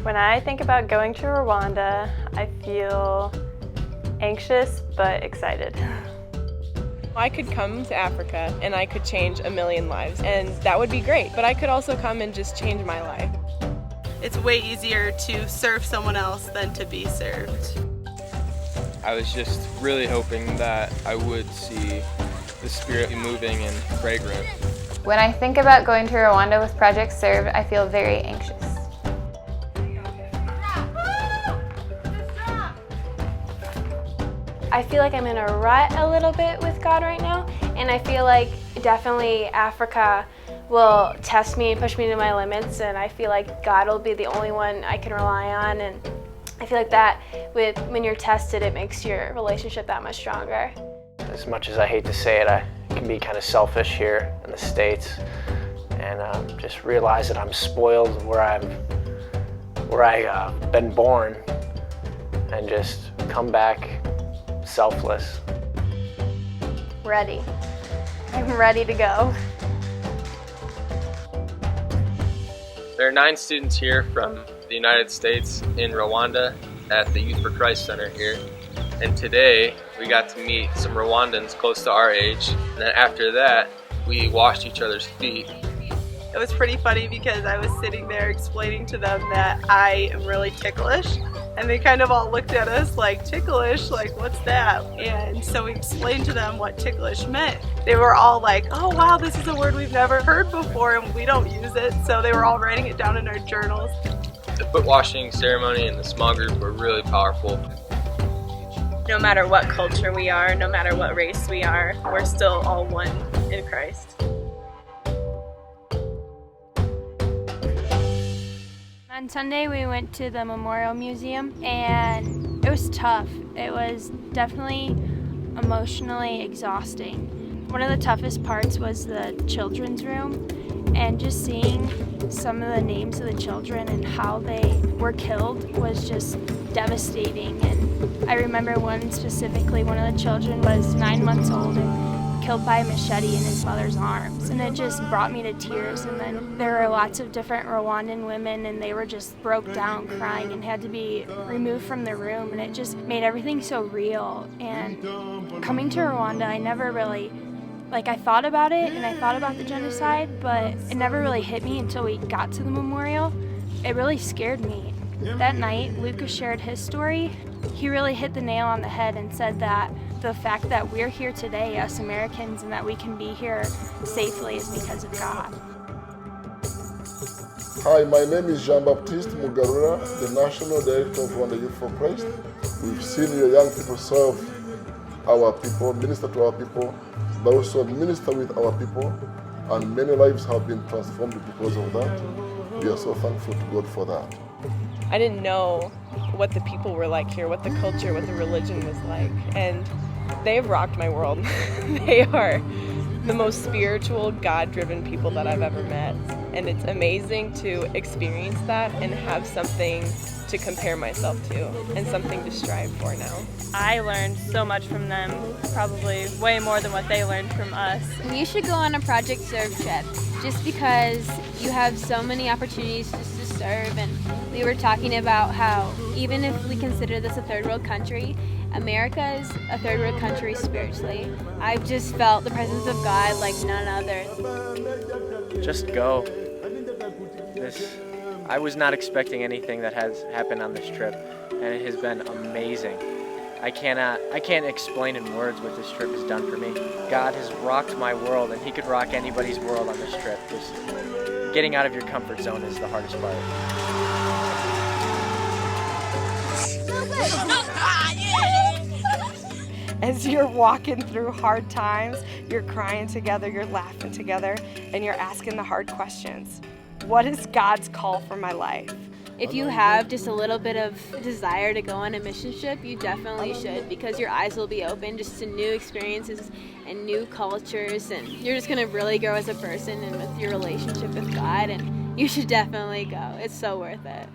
When I think about going to Rwanda, I feel anxious but excited. I could come to Africa and I could change a million lives, and that would be great, but I could also come and just change my life. It's way easier to serve someone else than to be served. I was just really hoping that I would see the spirit moving in fragrant. When I think about going to Rwanda with Project Serve, I feel very anxious. I feel like I'm in a rut a little bit with God right now, and I feel like definitely Africa will test me and push me to my limits, and I feel like God will be the only one I can rely on, and I feel like that when you're tested, it makes your relationship that much stronger. As much as I hate to say it, I can be kind of selfish here in the States, and just realize that I'm spoiled where I've been born, and just come back selfless. Ready. I'm ready to go. There are 9 students here from the United States in Rwanda at the Youth for Christ Center here. And today we got to meet some Rwandans close to our age. And then after that, we washed each other's feet. It was pretty funny because I was sitting there explaining to them that I am really ticklish, and they kind of all looked at us like, ticklish? Like, what's that? And so we explained to them what ticklish meant. They were all like, oh wow, this is a word we've never heard before and we don't use it. So they were all writing it down in our journals. The foot washing ceremony and the small group were really powerful. No matter what culture we are, no matter what race we are, we're still all one in Christ. On Sunday we went to the Memorial Museum and it was tough. It was definitely emotionally exhausting. One of the toughest parts was the children's room, and just seeing some of the names of the children and how they were killed was just devastating. And I remember one specifically, one of the children was 9 months old and killed by a machete in his mother's arms, and it just brought me to tears. And then there were lots of different Rwandan women, and they were just broke down crying and had to be removed from the room, and it just made everything so real. And coming to Rwanda, I never really, I thought about it and I thought about the genocide, but it never really hit me until we got to the memorial. It really scared me. That night, Lucas shared his story. He really hit the nail on the head and said that the fact that we're here today, us Americans, and that we can be here safely is because of God. Hi, my name is Jean Baptiste Mugarura, the National Director of Rwanda Youth for Christ. We've seen your young people serve our people, minister to our people, but also minister with our people, and many lives have been transformed because of that. We are so thankful to God for that. I didn't know what the people were like here, what the culture, what the religion was like, and they've rocked my world. They are the most spiritual, God-driven people that I've ever met, and it's amazing to experience that and have something to compare myself to and something to strive for now. I learned so much from them, probably way more than what they learned from us. You should go on a Project Serve trip just because you have so many opportunities just to serve. And we were talking about how even if we consider this a third world country, America is a third world country spiritually. I've just felt the presence of God like none other. Just go. I was not expecting anything that has happened on this trip, and it has been amazing. I can't explain in words what this trip has done for me. God has rocked my world, and He could rock anybody's world on this trip. Just getting out of your comfort zone is the hardest part. As you're walking through hard times, you're crying together, you're laughing together, and you're asking the hard questions. What is God's call for my life? If you have just a little bit of desire to go on a mission trip, you definitely should, because your eyes will be open just to new experiences and new cultures, and you're just going to really grow as a person and with your relationship with God, and you should definitely go. It's so worth it.